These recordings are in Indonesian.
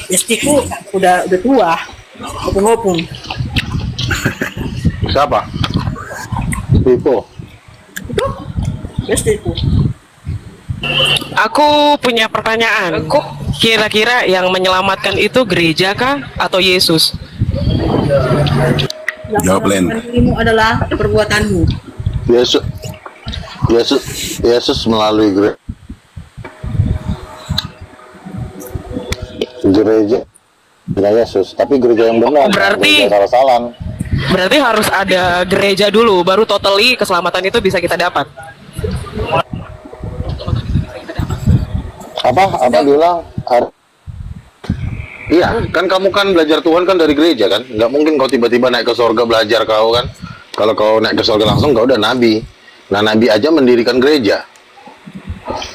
Istriku udah tua, ngopung. Siapa? Istriku. Itu istriku. Aku punya pertanyaan. Kira-kira yang menyelamatkan itu gereja kah atau Yesus? Yang Jawab, Len. dirimu adalah perbuatanmu. Yesus, Yesus melalui gereja Yesus, tapi gereja yang benar, Berarti- gereja salah-salahan. Berarti harus ada gereja dulu, baru totally keselamatan itu bisa kita dapat. Apa bilang? Iya, kan kamu kan belajar Tuhan kan dari gereja kan? Nggak mungkin kau tiba-tiba naik ke surga belajar kau kan? Kalau kau naik ke surga langsung kau udah nabi. Nah, nabi aja mendirikan gereja.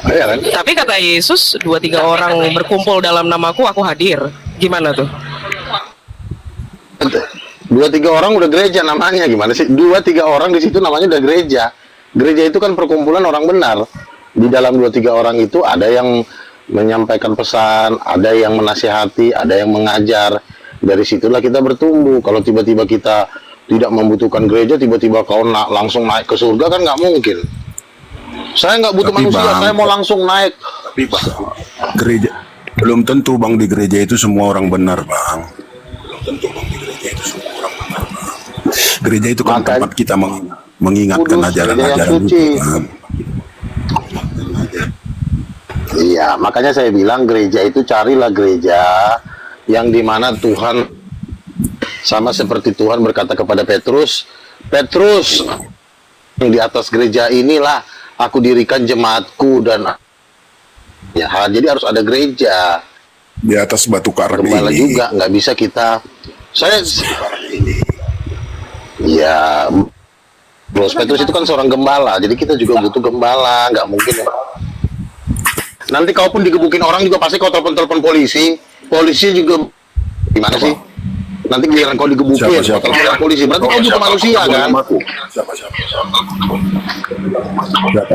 Iya kan? Tapi kata Yesus, 2-3 orang berkumpul dalam namaku, aku hadir. Gimana tuh? 2-3 orang udah gereja namanya, gimana sih? 2-3 orang di situ namanya udah gereja. Gereja itu kan perkumpulan orang benar. Di dalam 2-3 orang itu ada yang menyampaikan pesan, ada yang menasihati, ada yang mengajar. Dari situlah kita bertumbuh. Kalau tiba-tiba kita tidak membutuhkan gereja, tiba-tiba kau langsung naik ke surga kan nggak mungkin. Saya nggak butuh Tapi manusia, Bang, saya mau langsung naik. Tapi Bang, gereja belum tentu Bang di gereja itu semua orang benar, Bang. Belum tentu Bang di gereja itu semua orang benar, Bang. Gereja itu kan Makanya- tempat kita mengingatkan Kudus, ajaran-ajaran gereja yang itu, suci. Bang. Iya, makanya saya bilang gereja itu carilah gereja yang dimana Tuhan, sama seperti Tuhan berkata kepada Petrus, Petrus, yang di atas gereja inilah aku dirikan jemaatku dan ya, jadi harus ada gereja. Di atas batu karang Gembala ini. juga nggak bisa kita. Saya, ya, Bos Petrus itu kan seorang gembala, jadi kita juga butuh gembala, nggak mungkin. Nanti kau pun digebukin orang juga pasti kau telepon polisi. Polisi juga gimana sih? Nanti giliran kau digebukin, kau Siapa? telepon polisi. Berarti kau butuh manusia kan? Siapa?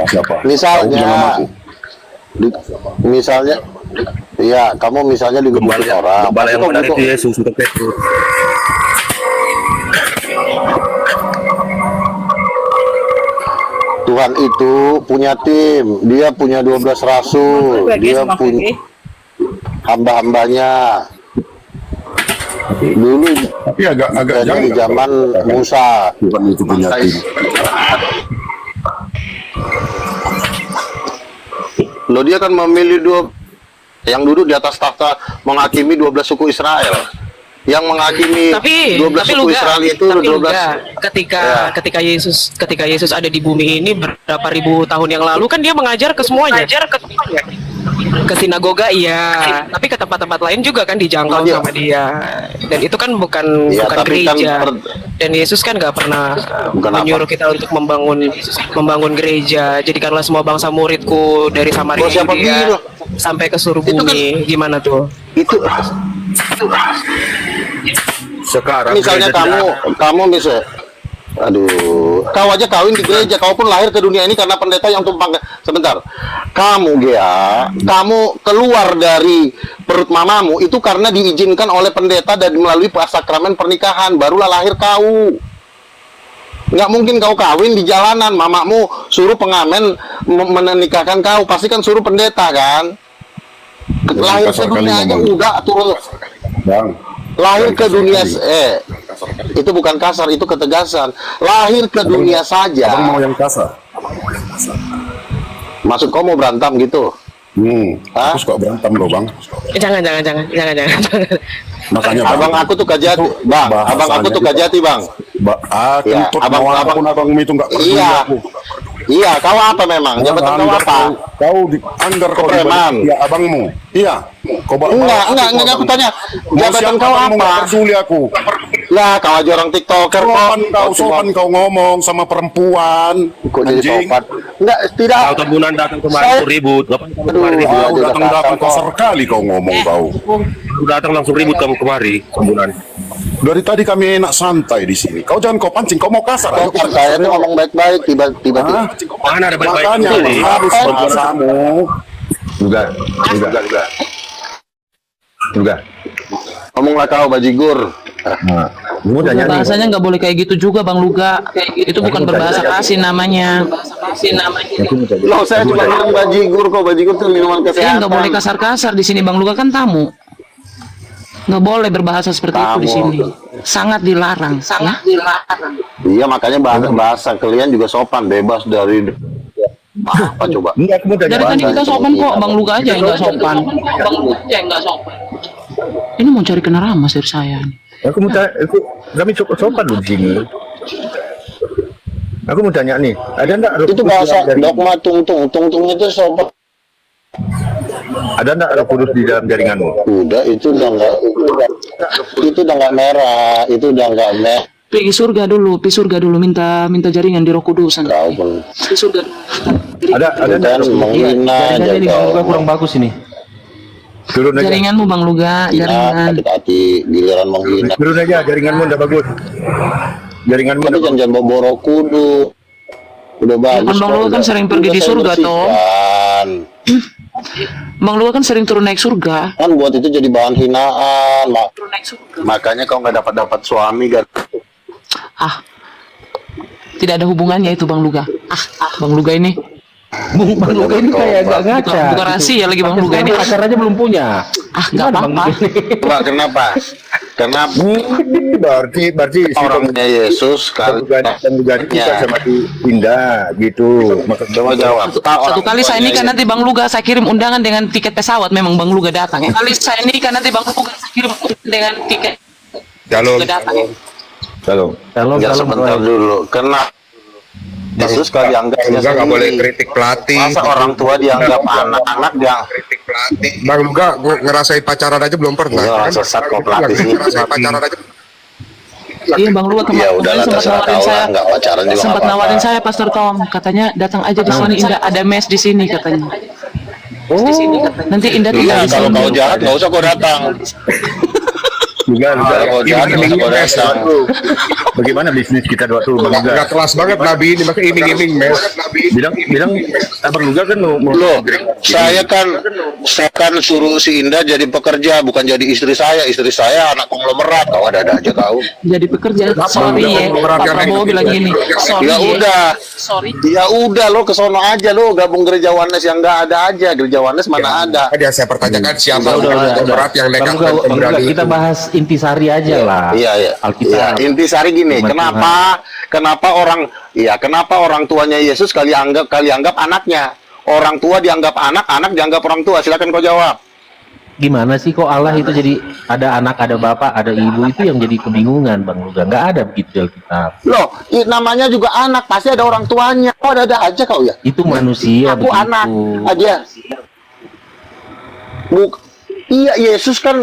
Siapa? Misalnya, Tahu namaku? misalnya, iya, kamu misalnya digebukin orang. Gembala pasti yang kau benar butuh- itu Yesus, bukan Petrus. Tuhan itu punya tim, dia punya 12 rasul, dia punya hamba-hambanya. Dulu Tapi agak ada di janggal. zaman Musa. Tuhan itu punya tim. Loh, dia kan memilih yang duduk di atas tahta menghakimi 12 suku Israel. Yang menghakimi Tapi 12 suku Luga, Israel itu tapi 12. Luga, Ya. ketika Yesus ada di bumi ini berapa ribu tahun yang lalu kan dia mengajar ke semuanya. Ke sinagoga iya, tapi ke tempat-tempat lain juga kan dijangkau Iya. sama dia. Dan itu kan bukan Iya, bukan tapi kan gereja. Dan Yesus kan nggak pernah Bukan menyuruh kita untuk membangun gereja. Jadikanlah semua bangsa muridku dari Samaria Siapa bilang? sampai ke seluruh Itu kan- bumi. Gimana tuh? Itu Sekarang misalnya gereja kamu bisa, aduh, kau aja kawin di gereja, kau pun lahir ke dunia ini karena pendeta yang tumpang. Sebentar, kamu kamu keluar dari perut mamamu itu karena diizinkan oleh pendeta dan melalui sakramen pernikahan, barulah lahir kau. Nggak mungkin kau kawin di jalanan, mamamu suruh pengamen menikahkan kau, pasti kan suruh pendeta kan. Lahir ke kasar kali dunia aja ngomong. udah turun. Bang, Lahir ke kasar dunia kali. itu bukan kasar, itu ketegasan. Lahir ke dunia saja. Abang mau yang kasar. Maksud kau mau berantem gitu? Hah? Aku suka berantem loh, Bang. Jangan. Makanya Bang, Abang aku tuh kajati, Bang. Abang aku tuh kajati, Bang. Kentut abang- mau apapun abang itu nggak peduli Iya. aku. Iya, kau apa memang? Jabatan kau apa? Anggar kau Preman. Ya abangmu. Iya. Kau Enggak, aku tanya. Jabatan kau apa? Nggak peduli aku. Lah, kau aja orang TikToker kok. Sopan kau ngomong sama perempuan. Kok jadi Anjing. sopan? Enggak, tidak. Tahu temunan datang kemarin Saya- tuh ribut. Kapan kamu kemarin ribut? Aduh. Kau udah datang kasar kasar kali kau ngomong kau. Lu datang langsung ribut kamu kemari temunan. Dari tadi kami enak santai di sini. Kau jangan kau pancing, kau mau kasar. Ayo, Kan saya tuh ngomong baik-baik, tiba-tiba. Hah? Mana ada baik-baik Makanya itu nih? harus bahasamu. Juga. Juga. Ngomonglah kau bajigur. Nah, gue mau tanya nih. Bahasanya nggak boleh kayak gitu juga Bang Luga. Itu bukan berbahasa kasih namanya. Loh, saya cuma bilang bajigur kok. Bajigur itu minuman kesehatan. Nggak boleh kasar-kasar di sini Bang Luga kan tamu. Nggak boleh berbahasa seperti itu di sini. Sangat dilarang. Sangat dilarang. Iya, makanya bahasa kalian juga sopan, bebas dari apa coba? Enggak, aku mau tanya. Dari tadi kita sopan kok, Bang Luga aja yang nggak sopan. Bang Luga aja yang nggak sopan. Ini mau cari kena ramas dari saya nih. Aku mau tanya, kami cukup sopan loh di sini. Aku mau tanya nih, ada enggak Itu bahasa dogma tung itu sopan. Ada enggak Roh Kudus di dalam jaringanmu? Udah, itu udah nggak merah, itu udah nggak merah. Pergi surga dulu, minta jaringan di Roh Kudus. Kau pun Pergi surga. Ada enggak Roh Kudus? menghina aja kau. kurang bagus ini. Turun aja. Jaringanmu Bang Luga, jaringan. Hati-hati, giliran menghina. Turun aja, jaringanmu udah bagus. Jaringanmu Tapi udah jangan bawa Roh Kudus. Udah bagus. kan Bang kok, Luga kan udah- sering pergi udah di saya surga, toh. bersihkan. Bang Luga kan sering turun naik surga. Kan buat itu jadi bahan hinaan. Makanya kau nggak dapat suami kan. Ah, tidak ada hubungannya itu Bang Luga. Bang Luga ini Bang Luga ini kayak agak ngaca. bukan rahasia lagi Bang Luga ini. Pacar aja belum punya. Nggak apa-apa. Coba kenapa? Kenapa berarti si orangnya Yesus kali juga kita sama si Indah gitu. coba jawab. Satu kali saya nikah nanti Bang Luga saya kirim undangan dengan tiket pesawat, memang Bang Luga datang ya. Kali saya nikah nanti Bang Luga saya kirim dengan tiket Shalom. datang ya. Shalom. Enggak, sebentar dulu. Kenapa Yesus kali anggap Bang Luga nggak boleh kritik pelatih. Masa orang tua dianggap anak-anak dia Kritik pelatih. Bang Luga ngerasain pacaran aja belum pernah. Iya, sesat kok pelatih sih. Ngerasain pacaran aja. Iya Bang Luga Ya kemarin udahlah, sempat terserah nawarin kau saya, lah, nggak pacaran juga sempat nggak nawarin apa-apa. saya Pastor Tom, katanya datang aja di sini Indah, ada mes di sini katanya. Di sini katanya. Nanti Indah tinggal Iya, di kalau sini. kau jahat nggak usah kau datang. Kalau kau jahat nggak usah kau datang. Bagaimana bisnis kita waktu Bang Luga? Nggak kelas banget Nabi ini pakai iming-iming mes. Bilang Bang Luga kan mau Loh, saya kan suruh si Indah jadi pekerja, bukan jadi istri saya. Istri saya anak konglomerat. Kau ada aja kau. Jadi pekerja. Sorry ya, Pak Prabowo bilang gini. Sorry Ya udah. Sorry. Ya udah lo ke sono aja lo, gabung gereja Wanes yang nggak ada aja. Gereja Wanes mana ada. Tadi yang saya pertanyakan siapa orang berat yang nekat Bang Luga, dan Bang Luga, pemberani kita itu. bahas intisari aja lah. Iya, iya. Alkitab. Iya, intisari gini, Firman kenapa orang tuanya Yesus kali anggap anaknya. Orang tua dianggap anak, anak dianggap orang tua. Silakan kau jawab. Gimana sih kok Allah itu jadi ada anak, ada bapak, ada ibu, itu yang jadi kebingungan Bang Luga. Nggak ada begitu di Alkitab. Loh, namanya juga anak, pasti ada orang tuanya. Oh, ada aja kau ya. Itu manusia Aku begitu. anak aja. Iya, Yesus kan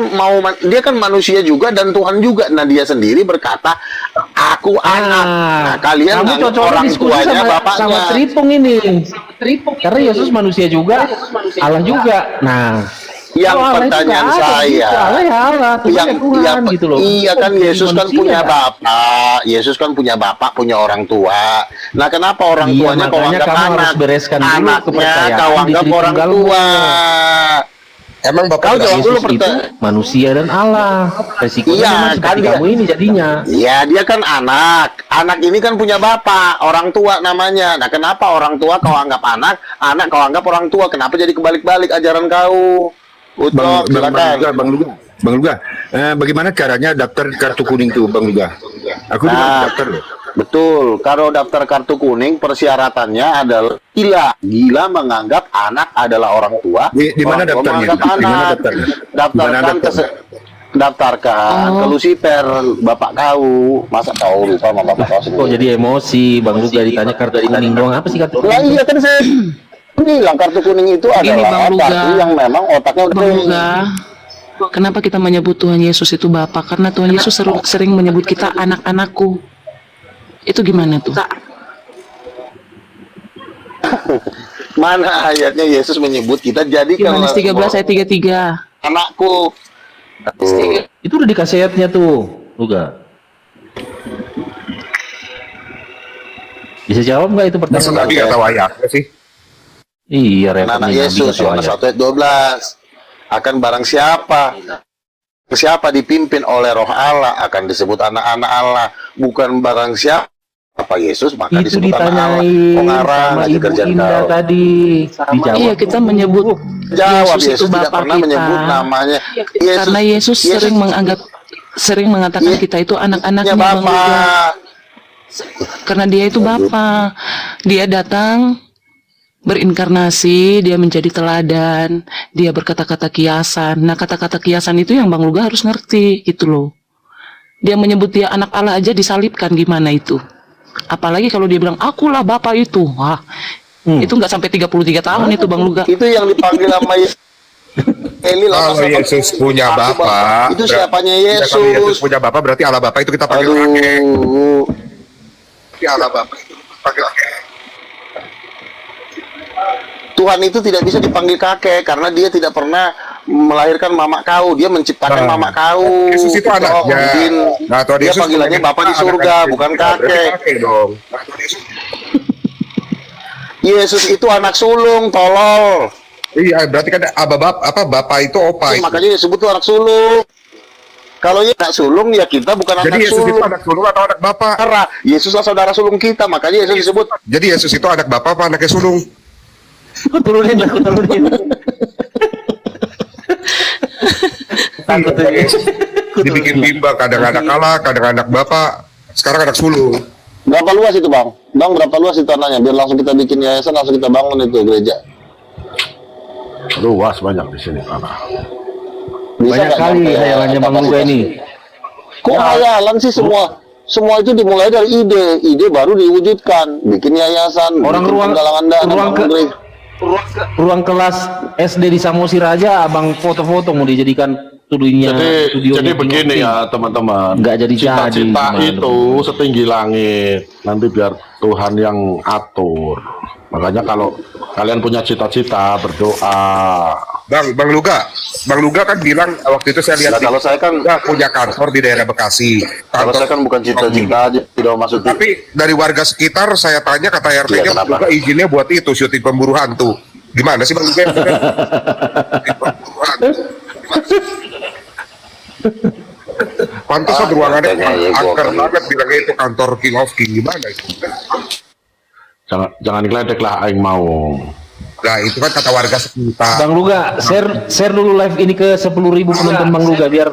dia kan manusia juga dan Tuhan juga. Nah, dia sendiri berkata, aku anak. Nah, kalian kamu anggap cocoknya orang diskusi tuanya sama bapaknya. Tripung ini. Karena Yesus manusia juga, Allah juga. Nah, Yang kalau Allah itu pertanyaan nggak ada saya, gitu. Allah ya Allah, Tuhan ya Tuhan gitu loh. Iya kan, Yesus kan Manusia punya nggak? bapak, Yesus kan punya bapak, punya orang tua. Nah, kenapa orang Iya, tuanya kau makanya anggap kamu anak? harus bereskan dulu Anaknya kepercayaan kau di anggap Tritunggal orang Tunggalmu. tua. Emang bapak Kau nggak- jawab dulu Yesus itu manusia dan Allah. Resikonya Iya, memang kan seperti dia- kamu ini jadinya. Ya, dia kan anak. Anak ini kan punya bapak, orang tua namanya. Nah, kenapa orang tua kau anggap anak, anak kau anggap orang tua? Kenapa jadi kebalik-balik ajaran kau? Ucok, silakan. Bang Luga, bagaimana caranya daftar kartu kuning tuh Bang Luga? Aku juga Nah, daftar loh. betul. Kalau daftar kartu kuning, persyaratannya adalah gila menganggap anak adalah orang tua. Di mana Orang tua daftarnya? menganggap Di mana anak. daftarnya? Daftarkan Di mana daftarnya? daftarkan ke Lucifer, bapak kau. Masa kau lupa sama bapak kau Kok sendiri? jadi emosi Bang Luga ditanya kartu kuning doang. Apa sih kartu Lah kuning? iya kan saya bilang kartu kuning itu Gini, Bang adalah Luga. kartu yang memang otaknya udah Bang Luga, kenapa kita menyebut Tuhan Yesus itu Bapa? Karena Tuhan Yesus sering menyebut kita anak-anakku. Itu gimana tuh? Mana ayatnya Yesus menyebut kita jadikan Yohanes 13 ayat 33. anakku. Itu udah dikasih ayatnya tuh, Luga. Bisa jawab nggak itu Masa pertanyaan? Nabi nggak tahu ayatnya sih? Iya, Anak repotnya Yesus, Nabi nggak tahu Yohanes ayat. 1 ayat 12. Akan barang siapa siapa dipimpin oleh roh Allah akan disebut anak-anak Allah, bukan barang siapa Yesus maka Itu disebut anak Allah. ditanyain Pengarang sama aja Ibu kerjaan Indah kau. tadi. Dijawab. Iya, kita menyebut Jawab, Yesus itu Yesus tidak Bapa pernah kita. menyebut namanya. Karena Yesus sering mengatakan kita itu anak-anaknya Ya, Bang Luga. Bapak. Karena dia itu Bapa. Dia datang berinkarnasi, dia menjadi teladan, dia berkata-kata kiasan. Nah, kata-kata kiasan itu yang Bang Luga harus ngerti, gitu loh. Dia menyebut dia anak Allah aja disalibkan, gimana itu? Apalagi kalau dia bilang, akulah Bapa itu. Wah, itu nggak sampai 33 tahun itu Bang Luga. Itu yang dipanggil sama Eli lah. Kalau Yesus punya Bapa, Itu siapanya Kalau Yesus Yesus. punya Bapa berarti Allah Bapa itu kita panggil kakek. Aduh. Berarti Allah Bapa itu panggil kakek. Tuhan itu tidak bisa dipanggil kakek karena dia tidak pernah melahirkan mama kau, dia menciptakan mama kau. Yesus itu anaknya. Din. Nah, Tuhan Dia Yesus panggilannya Bapa di surga, bukan Berarti kakek. kakek dong. Yesus itu anak sulung, tolol. Iya, berarti kan Bapa itu opa itu. Makanya disebut tuh anak sulung. Kalau dia anak sulung, ya kita bukan Jadi anak Yesus itu sulung. anak sulung atau anak Bapa? Saudara. Yesuslah saudara sulung kita, makanya Yesus disebut. Jadi Yesus itu anak Bapa apa anaknya sulung? Aku turunin. Takut aja. Dibikin bimbang, kadang anak Allah, kadang anak Bapa, sekarang anak sulung. Berapa luas itu, Bang? Bang, berapa luas itu tanahnya? Biar langsung kita bikin yayasan, langsung kita bangun itu gereja. Luas banyak di sini tanah. Bisa Banyak nggak kali nyampe hayalannya Bang Luga ini. Kok hayalan sih semua? Semua itu dimulai dari ide baru diwujudkan, bikin yayasan, Orang bikin ruang- penggalangan dana, ruang bangun ke- gereja. Ruang kelas SD di Samosir aja abang foto-foto mau dijadikan studionya. Jadi begini ya teman-teman. Nggak jadi Cita-cita jadi, itu setinggi langit. Nanti biar Tuhan yang atur. Makanya kalau kalian punya cita-cita berdoa. Bang Luga kan bilang waktu itu saya lihat Nah, kalau saya kan- punya kantor di daerah Bekasi. Kalau saya kan bukan cita-cita aja, tidak maksud itu. Tapi dari warga sekitar saya tanya kata Iya, RT-nya kenapa? Luga izinnya buat itu syuting pemburu hantu. Gimana sih Bang Luga? Syuting pemburu hantu. Pantas ruangannya katanya ya, gua angker akan- banget bilangnya itu kantor King of King, gimana itu? Jangan diledek lah aing mau. Nah itu kan kata warga sekitar. Bang Luga, share dulu live ini ke 10.000 penonton Bang Luga biar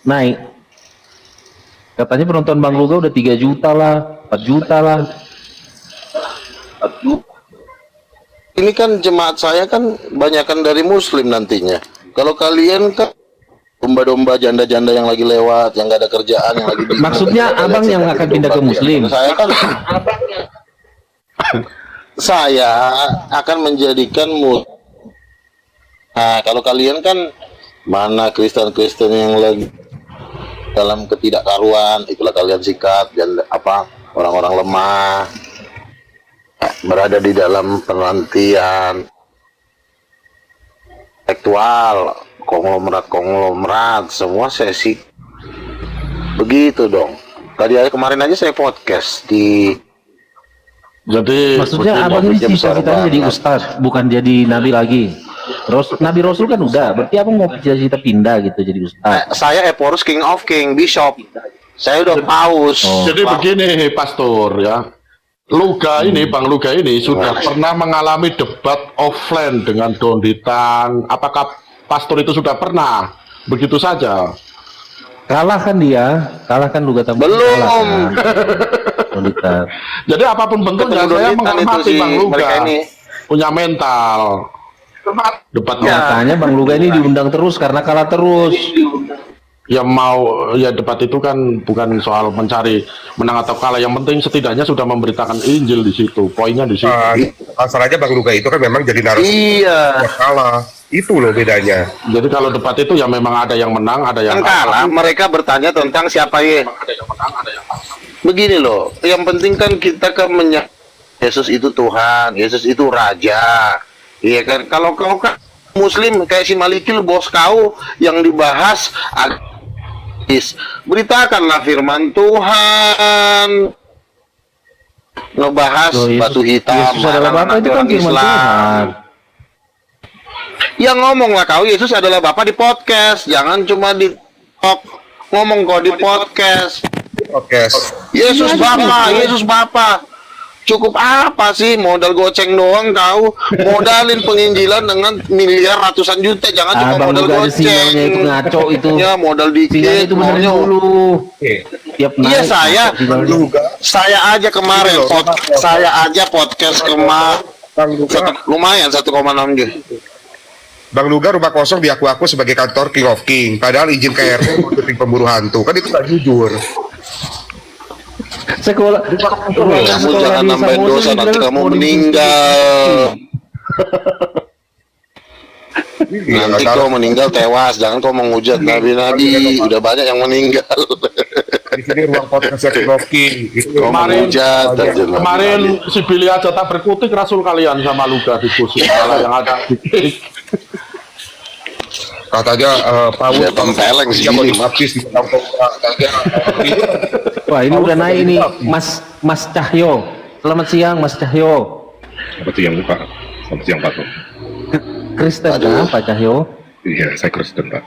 naik. Katanya penonton Bang Luga udah 3 juta lah, 4 juta lah. Ini kan jemaat saya kan banyakan dari Muslim nantinya. Kalau kalian kan domba-domba janda-janda yang lagi lewat, yang nggak ada kerjaan, yang lagi Maksudnya abang yang akan pindah ke Muslim? Saya kan saya akan menjadikan Nah, kalau kalian kan mana Kristen-Kristen yang lagi dalam ketidakkaruan, itulah kalian sikat dan orang-orang lemah berada di dalam penantian intelektual, konglomerat semua sesi begitu dong. Kemarin aja saya podcast di. Jadi Maksudnya abang ini cita-citanya jadi ustaz, bukan jadi nabi lagi. Nabi Rasul kan udah, berarti abang mau cita-cita pindah gitu jadi ustaz. Saya Eporus King of King, Bishop. Saya udah paus. Jadi begini Pastor ya. Luga ini, Bang Luga ini sudah pernah mengalami debat offline dengan Donditan. Apakah Pastor itu sudah pernah? Begitu saja. Kalah kan Luga tambah. Belum. Jadi apapun bentuknya Ketemu saya Donditan menghormati itu Bang Luga. mereka ini. Punya mental. Debatnya. Makanya Bang Luga ini diundang terus karena kalah terus. Ya debat itu kan bukan soal mencari menang atau kalah, yang penting setidaknya sudah memberitakan Injil di situ, poinnya di situ. Masalahnya Bang Luga itu kan memang jadi narasumber. Iya. Kalah. Itu loh bedanya. Jadi kalau debat itu ya memang ada yang menang, ada yang Kan kalah, mereka bertanya tentang siapa ya. Begini loh, yang penting kan kita Yesus itu Tuhan, Yesus itu Raja. Iya kan, kalau kau kan Muslim kayak si Malikil bos kau yang dibahas beritakanlah firman Tuhan, ngebahas batu hitam, Yesus adalah Bapa itu kan firman Tuhan. Ya ngomonglah kau, Yesus adalah Bapa di podcast, jangan cuma di ngomong kok di podcast. Oke. Yesus Bapa, Yesus Bapa. Cukup apa sih modal goceng doang kau? Modalin penginjilan dengan miliar ratusan juta, jangan cuma Abang modal juga ada sinyalnya goceng. itu ngaco itu. Ya modal Sinyalnya dikit, itu benerin maunya. dulu. Tiap naik. Iya sinyalnya. saya aja kemarin saya aja podcast lumayan 1,6 G. Bang Luga rumah kosong diaku-aku sebagai kantor King of King, padahal izin KRT untuk pemburu hantu. Kan itu nggak jujur. Sekolah. Kamu jangan nambahin dosa, nanti kamu meninggal. Nanti kau meninggal tewas, jangan kau menghujat nabi-nabi. Udah banyak yang meninggal. Di sini ruang podcast King of King. Kau menghujat aja. Kemarin si Billy aja tak berkutik rasul kalian sama Luka diskusi malah yang ada di Katanya Paulus Ya, tempeleng sih. dia mau dibaptis di dalam katanya. Wah, ini udah naik ini Mas Cahyo. Selamat siang Mas Cahyo. Selamat siang Pak. Selamat siang Pak. Kristen kan Pak Cahyo? Iya, saya Kristen Pak.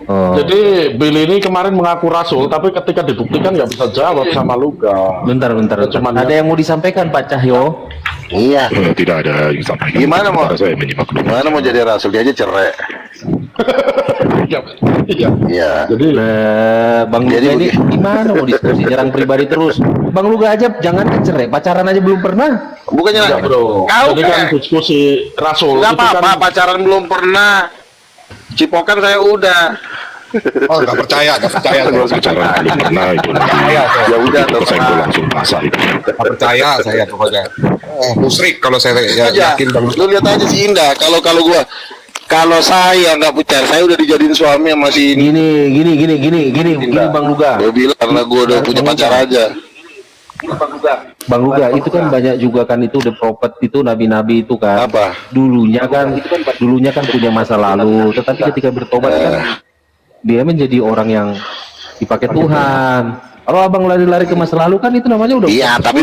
Oh. Jadi Billy ini kemarin mengaku rasul tapi ketika dibuktikan nggak bisa jawab sama Luka. Bentar. Cuman Ada yang mau disampaikan Pak Cahyo? Iya. Tidak ada yang sampaikan. Gimana mau? Saya menyimak dulu. Gimana mau jadi rasul? Dia aja cerai. Iya. Iya. Jadi Bang Jadi Luga ini gimana mau diskusi nyerang pribadi terus? Bang Luga aja jangan cerai, pacaran aja belum pernah. Bukannya enggak bro. kau Jadi kan diskusi rasul nggak itu apa-apa, kan pacaran belum pernah. Cipokan saya udah. Oh, nggak percaya. Kalau bicara belum pernah itu nanti. Ya udah, Saya itu langsung pasah itu. Nggak percaya saya pokoknya. Musrik kalau saya Aja. yakin Bang. Lu lihat aja si Indah. Kalau saya nggak pacar, saya udah dijadiin suami sama si Gini Bang Luga. Gue bilang karena gue udah punya pacar aja. Bang Luga itu kan banyak juga kan itu the prophet itu nabi-nabi itu kan. Apa? Dulunya kan punya masa lalu, tetapi ketika bertobat kan dia menjadi orang yang dipakai Tuhan. Kalau abang lari-lari ke masa lalu kan itu namanya udah. Iya, tapi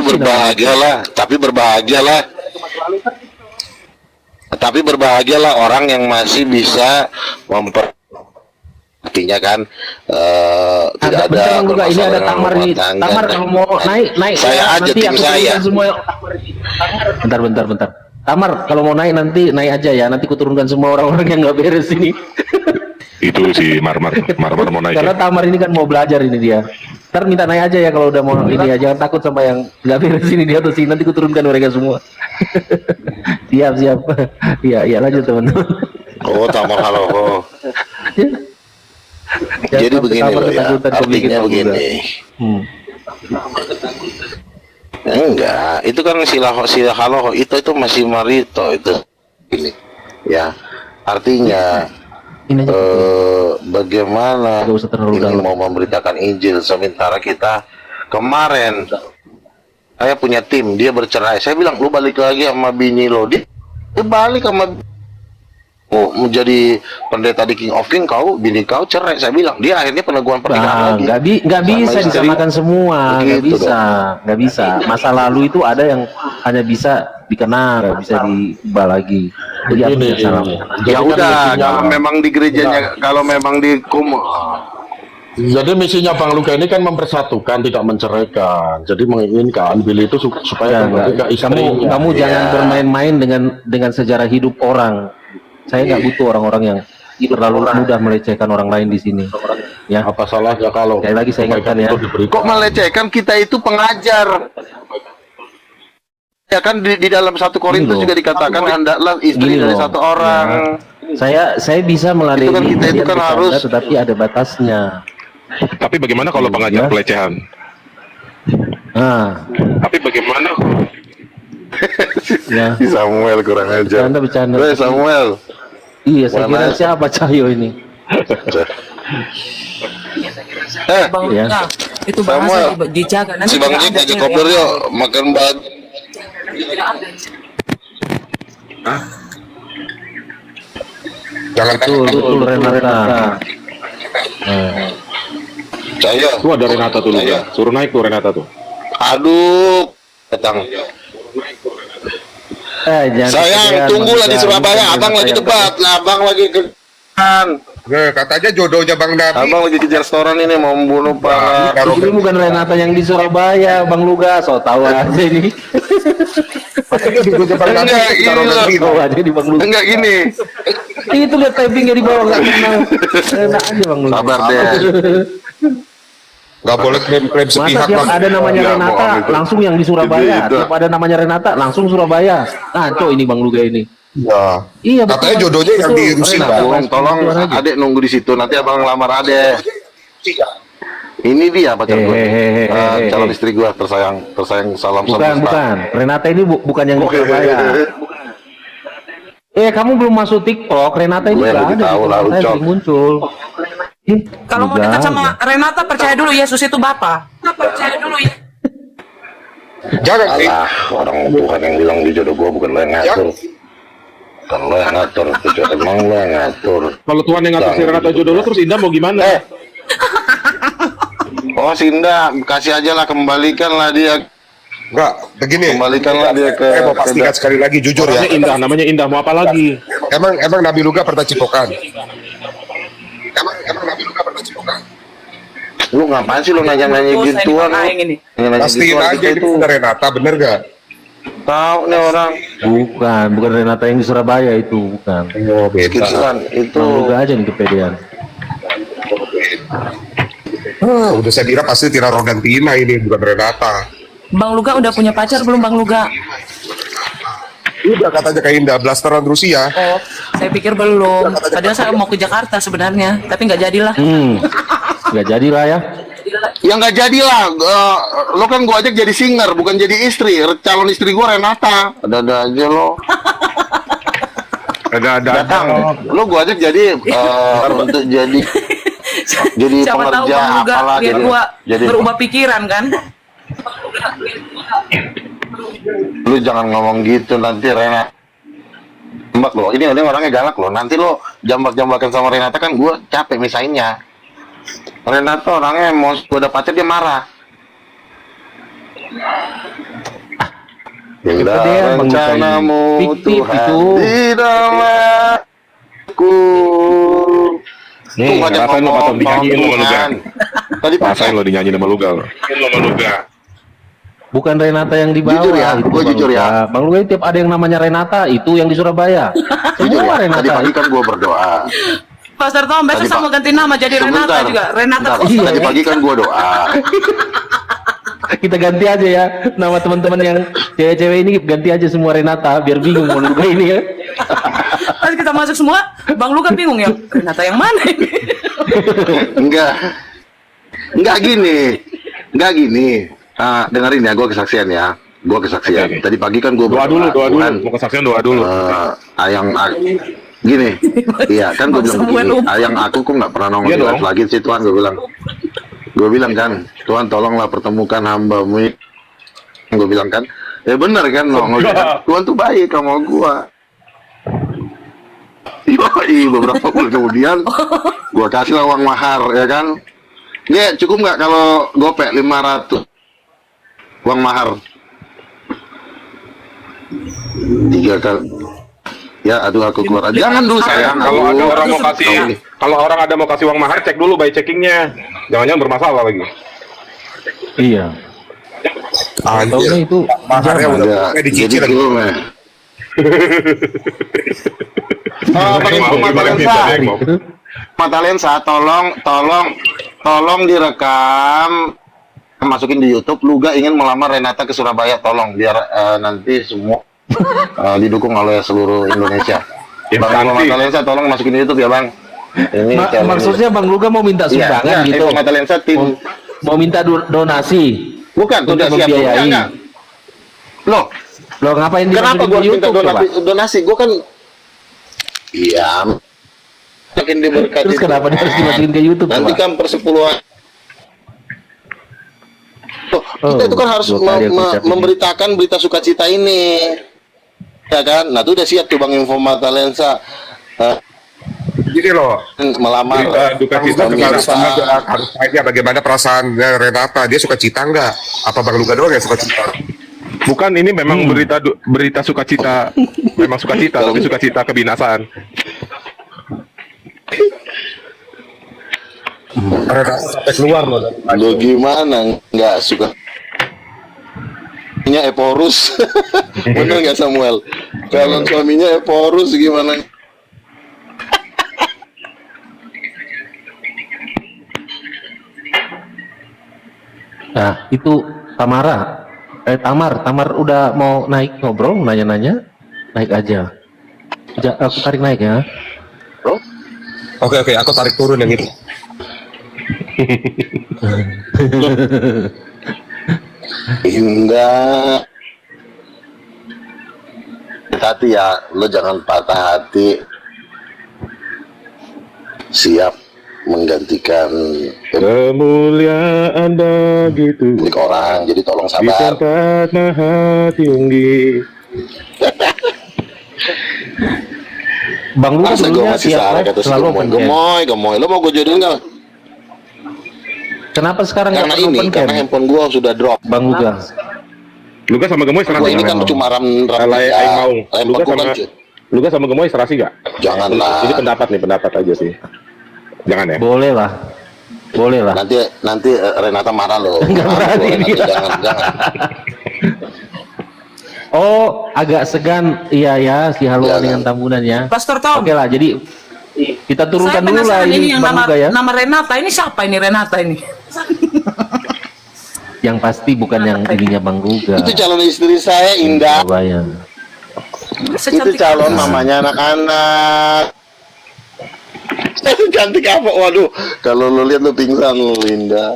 berbahagialah orang yang masih bisa artinya kan tidak ada Bang Luga, ini ada permasalahan Tamar rumah nih. tangga. Tamar kalau mau naik Saya aja, nanti tim aku saya. turunkan semua. Bentar. Tamar kalau mau naik nanti naik aja ya. Nanti ku turunkan semua orang-orang yang nggak beres ini. Itu si Marmar mau naik. Karena Tamar ini kan mau belajar ini dia. Ntar minta naik aja ya kalau udah mau ini ya. Jangan takut sama yang nggak beres ini dia tuh sih. Nanti ku turunkan mereka semua. siap. Iya lanjut teman-teman. Oh, Tamar halo. Ya, Jadi begini Tamar loh ya, ketakutan kau bikin artinya Bang Luga. begini. Enggak, itu kan silahalo itu masih marito itu ini. Ya, artinya Ini aja. bagaimana Nggak usah terlalu ini dalam. mau memberitakan Injil sementara kita kemarin saya punya tim, dia bercerai. Saya bilang lu balik lagi sama bini lo. Dia balik sama menjadi pendeta di King of King, bini kau cerai. Saya bilang dia akhirnya peneguhan pernikahan lagi. Nggak bisa Sama istri. disamakan semua, Begitu nggak bisa. Masa lalu itu ada yang hanya bisa dikenal, nggak bisa diubah lagi. Jadi apa yang salah? Ya udah, kalau memang di gerejanya, kalau memang di Jadi misinya Bang Luga ini kan mempersatukan, tidak menceraikan. Jadi menginginkan Billy itu supaya kembali ke istrinya. Kamu jangan bermain-main dengan sejarah hidup orang. Saya nggak butuh orang-orang yang terlalu mudah melecehkan orang lain di sini. Ya. Apa salahnya kalau Sekali lagi saya ingatkan ya. kok melecehkan, kita itu pengajar. Ya kan di dalam 1 Korintus loh. juga dikatakan hendaklah istri Gini dari loh. satu orang. Saya bisa meladeni Itu kan kita itu kalian kan bercanda, harus- tetapi ada batasnya. Tapi bagaimana kalau pengajar Ya. pelecehan? Nah, Tapi bagaimana? ya. Si Samuel kurang ajar. Bercanda. Weh, Samuel. Iya, saya Mana? kira siapa Cahyo ini? Bang Ya. Luga, itu Samuel. bahasa dijaga. Nanti Si Bang tidak Jik ada ngajak cewek koper yang- yuk makan bad. Jangan Betul Renata. Saya. Tuh ada Renata tuh Luga. Suruh naik tuh Renata tuh. Aduh, datang. Jangan Sayang, kegedean, tunggulah Bang di Luga. Surabaya. Ini Abang lagi saya- debat. Lah, abang lagi ke kan. Nah, katanya jodohnya Bang Nabi. Abang lagi kejar restoran ini mau membunuh para. Ini bukan Renata yang di Surabaya, Bang Luga. So tahu aja ini. Enggak, Tahu aja di Bang Luga. enggak gini. Itu lihat typingnya di bawah nggak kenal. Enak aja Bang Luga. Sabar deh. Gak boleh klaim-klaim Masa sepihak tiap Bang. ada namanya Ya, Renata bohong itu. langsung yang di Surabaya. Itu. Tiap ada namanya Renata langsung Surabaya. Ngaco ini Bang Luga ini. Ya. Iya, Katanya betul. jodohnya yang di Rusia. Renata. Bang, tolong adek nunggu di situ. Nanti abang lamar adek. Ini dia pacar gue. Calon istri gue tersayang salam Bukan, semesta. bukan. Renata ini bukan yang di Surabaya. Kamu belum masuk TikTok. Renata ini Gue nggak lebih ada. tahu di lah, TikTok, Ucok. belum muncul. Kalau mau dekat sama Renata, percaya dulu Yesus itu Bapa. Percaya dulu ya. Jangan sih. Alah, orang Tuhan yang bilang di jodoh gue bukan lo yang ngatur. Bukan lo yang ngatur, itu emang lo yang ngatur. Kalau Tuhan yang ngatur si Renata jodoh lo, terus Indah mau gimana? Oh Sinda, kasih aja lah, kembalikan lah dia. Enggak, begini. Kembalikanlah dia ke. Saya mau pastikan sekali lagi jujur ya. Namanya Indah, namanya Indah, mau apa lagi? Emang Nabi Luga pernah cipokan? Emang Nabi Luga pernah cipokan? Lu ngapain sih lu nanya-nanya Dosa ini gituan? Pak Aing ini. Nanya-nanya Pastiin gituan, aja kita ini bener Renata, bener gak? tahu nih orang. Bukan Renata yang di Surabaya itu, bukan. Oh, Skitsan itu. Bang Luga aja nih kepedean. Udah saya kira pasti Tina Rogantina ini, bukan Renata. Bang Luga udah punya pacar belum Bang Luga? Udah katanya kayak Indah blasteran Rusia. Oh, saya pikir belum. Padahal saya mau ke Jakarta sebenarnya, tapi nggak jadilah. Nggak jadilah ya. Ya nggak jadilah. Lo kan gua ajak jadi singer, bukan jadi istri. Calon istri gua Renata. Ada-ada aja lo. Ada Datang. Lo gua ajak jadi untuk jadi Siapa tahu pengerja Bang Luga apalah biar gua jadi berubah pikiran kan? lu jangan ngomong gitu nanti Renata jambak lo. Ini orangnya galak lo. Nanti lo jambak-jambakan sama Renata kan gua capek misainnya. Renata orangnya mau gua dapatin dia marah. Indah Kepedean, Bang Luga rencanamu ini. Fiktif Tuhan itu. di dalamku. Nih, rasain lo patut dinyanyiin lo sama Luga. Tadi Rasain lo dinyanyiin sama Luga. Bukan Renata yang di bawah. Jujur ya, itu gua Bang jujur ya. Luga. Bang Luga tiap ada yang namanya Renata, itu yang di Surabaya. jujur Semua ya, tadi Renata. pagi kan gua berdoa. Pastor Tom besok Tadi, saya mau Pak. ganti nama jadi Renata Sebentar, juga. Renata sebentar. kok. Tadi pagi kan gua doa. Kita ganti aja ya nama teman-teman yang cewek-cewek ini, ganti aja semua Renata biar bingung Bang Luga ini ya. Pas kita masuk semua, Bang Luga bingung ya. Renata yang mana ini? Enggak gini. Dengerin ya, gua kesaksian ya. Gua kesaksian. Tadi pagi kan gua Doa dulu, berdoa, Tuhan, mau kesaksian doa dulu. gini. Iya, kan gua bilang Samuel begini. Ayang aku kok nggak pernah nongol Iya di live dong. lagi sih Tuhan, gua bilang kan, Tuhan tolonglah pertemukan hamba-Mu. Gua bilang kan, ya benar kan nongol. Kan? Tuhan tuh baik sama gua. Beberapa bulan kemudian gua kasih lah uang mahar ya kan. Dia cukup nggak kalau gopek 500 uang mahar 3 kali. Ya aduh aku keluar. Jangan dulu sayang. Kalau ada orang mau Kau kasih, ini. kalau orang ada mau kasih uang mahar, cek dulu by checkingnya. Jangan-jangan bermasalah lagi. Iya. Taunya Anjir. itu Maharnya jaman. udah kayak dicicil lagi. Mata lensa, tolong direkam, masukin di YouTube. Luga ingin melamar Renata ke Surabaya, tolong biar nanti semua didukung oleh seluruh Indonesia. Bang Instansi. Mata lensa, tolong masukin di YouTube ya bang. Ini challenge. Maksudnya Bang Luga mau minta Iya, sumbangan gitu. Info Mata Lensa tim. Mau minta donasi. Bukan, untuk udah siap. membiayai. Enggak. Loh, Loh ngapain kenapa dimasukin gua ke minta YouTube coba? donasi? Gua kan iya. Makin diberkati. Terus kenapa dia harus dimasukin ke YouTube Nanti coba? kan persepuluhan. Loh, kita itu kan harus gua kali aku ucapin. memberitakan berita sukacita ini. Ya kan? Nah, itu udah siap tuh Bang Info Mata Lensa. Gini loh, Melamar Duka Bang cita Luga harus kemana? harus tanya bagaimana perasaan Renata. Dia suka cita nggak? Apa Bang Luga doang yang suka cita? Bukan, ini memang berita sukacita, memang sukacita, tapi sukacita kebinasaan. Sampai keluar loh. Lo gimana nggak suka? Suaminya Eporus, bener nggak Samuel? Kalau suaminya Eporus gimana? Nah, itu Tamar udah mau naik ngobrol, nanya-nanya, naik aja. Aku tarik naik ya. Oke, aku tarik turun yang itu. Enggak. Hati ya, lo jangan patah hati. Siap menggantikan Kemuliaan begitu milik orang, jadi tolong di sabar. tempat maha tinggi. Bang Luka Masa gue dulunya masih tiap salah live kata si selalu open cam. gemoy. Lo mau gue jodohin nggak? Kenapa sekarang nggak Karena pernah ini, open cam? karena handphone gue sudah drop. Bang Luka. Luka sama Gemoy serasi Gue ini kan nggak? cuma Aing ya. mau. Handphone gue kan Luka sama Gemoy serasi nggak? janganlah. Ini pendapat aja sih. Jangan ya. Boleh lah. Nanti Renata marah loh. Nggak berani Nanti dia. jangan. Oh, agak segan. Iya ya, si haluan Jangan. dengan tambunannya. Pastor Tom. Oke lah, jadi kita turunkan Saya dulu lah penasaran ini yang Bang nama, Luka ya. nama Renata ini siapa ini Renata ini? Yang pasti bukan yang ininya Bang Luka. Itu calon istri saya Indah. Surabaya. Itu Secantik calon apa? mamanya anak-anak. Cantik apa? Waduh, kalau lu lihat lu pingsan lu Linda.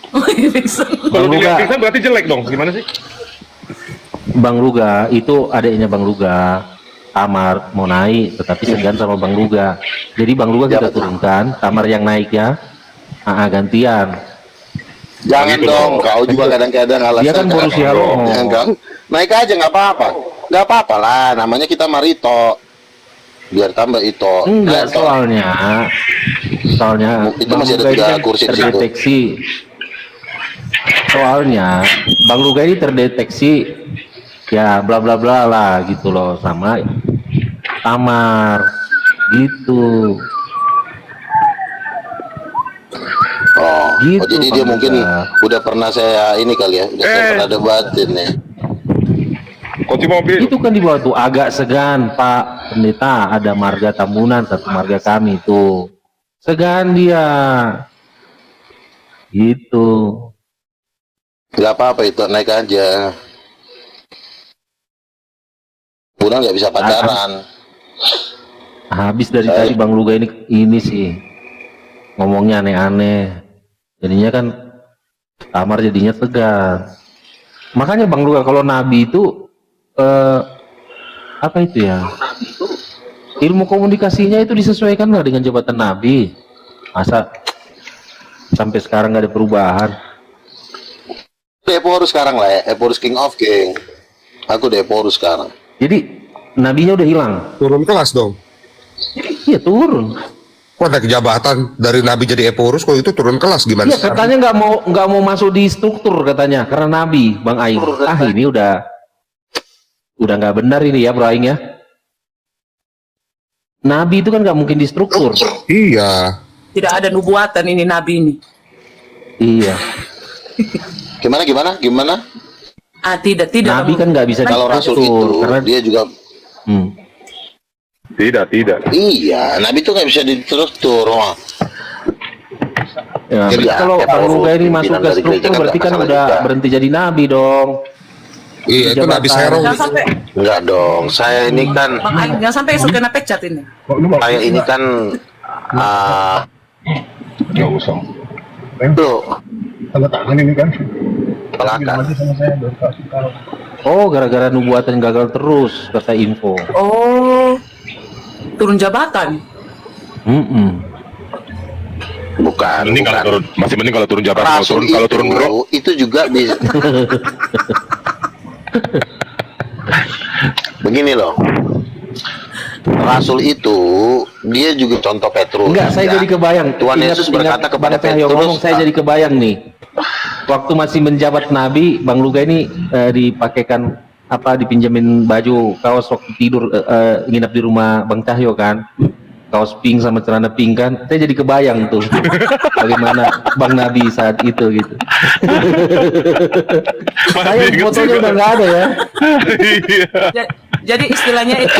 Kalau Bang dilihat Luka. pingsan berarti jelek dong. Gimana sih? Bang Luga itu adiknya Bang Luga. Tamar mau naik tetapi segan sama Bang Luga. Jadi Bang Luga kita turunkan, Tamar yang naik ya. Gantian. Jangan dong, kau juga kadang-kadang alasan. Dia kan baru si Halo. Enggak. Naik aja nggak apa-apa. Nggak apa-apa lah, namanya kita Marito. Biar tambah itu. Enggak, soalnya Itu Bang masih ada Luga ini 3 kan kursi di situ. terdeteksi. Soalnya Bang Luga ini terdeteksi ya bla bla bla lah gitu loh sama Tamar gitu. Oh, Gitu, jadi dia Bang mungkin Luga. udah pernah saya ini kali ya, udah saya pernah debatin ya. Kunci mobil. Itu kan di bawah tuh agak segan Pak Pendeta, ada marga Tambunan, satu marga kami tuh. Segan dia. Gitu. Nggak apa-apa itu, naik aja. Udah nggak bisa pacaran. Habis dari tadi Bang Luga ini sih ngomongnya aneh-aneh. Jadinya kan Tamar jadinya segan. Makanya Bang Luga kalau Nabi itu apa itu ya? Ilmu komunikasinya itu disesuaikan nggak dengan jabatan Nabi? Masa sampai sekarang nggak ada perubahan? Eporus sekarang lah ya, Eporus King of King. Aku udah Eporus sekarang. Jadi nabinya udah hilang. Turun kelas dong. Iya turun. Kok ada kejabatan dari nabi jadi Eporus, kok itu turun kelas gimana? Iya katanya nggak mau masuk di struktur katanya karena nabi Bang Aing. Ini udah nggak benar ini ya Bro Aing ya. Nabi itu kan nggak mungkin di struktur. Iya. Tidak ada nubuatan ini nabi ini. Iya. Gimana? Tidak. Nabi kan nggak bisa Kalau Rasul itu, karena dia juga Tidak. iya, Nabi itu nggak bisa distruktur. Wah. ya, Iya, kalau ya, Bang kalau Luga ini masuk pimpinan ke dari struktur gereja kan berarti kan nggak masalah udah juga. berhenti jadi nabi dong. Iya, itu nabi Jabatan. serong. Jangan sampai Enggak dong, saya ini kan, Bang Aing, jangan sampai esok kena pecat ini. saya ini kan, Nggak usah. itu Tanda tangan ini kan. pelakar. Oh gara-gara nubuatan gagal terus kata info. Oh, turun jabatan. Bukan. Masih mending kalau turun jabatan. Rasul Kalau turun bro. itu juga bisa. Begini loh, Rasul itu dia juga contoh Petrus. Enggak, saya ya. jadi kebayang. Tuhan Yesus berkata kepada Bang Cahyo Petrus, ngomong, saya jadi kebayang nih. Waktu masih menjabat nabi, Bang Luga ini dipakaikan dipinjemin baju kaos waktu tidur nginap di rumah Bang Cahyo kan. kaos pink sama celana pink kan, saya jadi kebayang tuh bagaimana Bang Nabi saat itu gitu. Saya fotonya udah nggak ada ya. Jadi istilahnya itu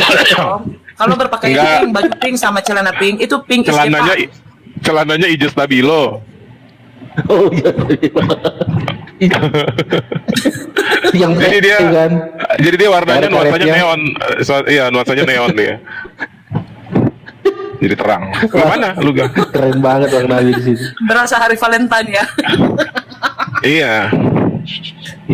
kalau berpakaian Enggak. pink, baju pink sama celana pink itu pink Celananya hijau stabilo. Oh iya. Yang Jadi dia itu kan. jadi dia warnanya nuansanya Karet-karetnya. neon. Iya, nuansanya neon dia. Jadi terang. Kemana lu gak? Keren banget Bang Nabi di situ. berasa hari Valentine ya. Iya.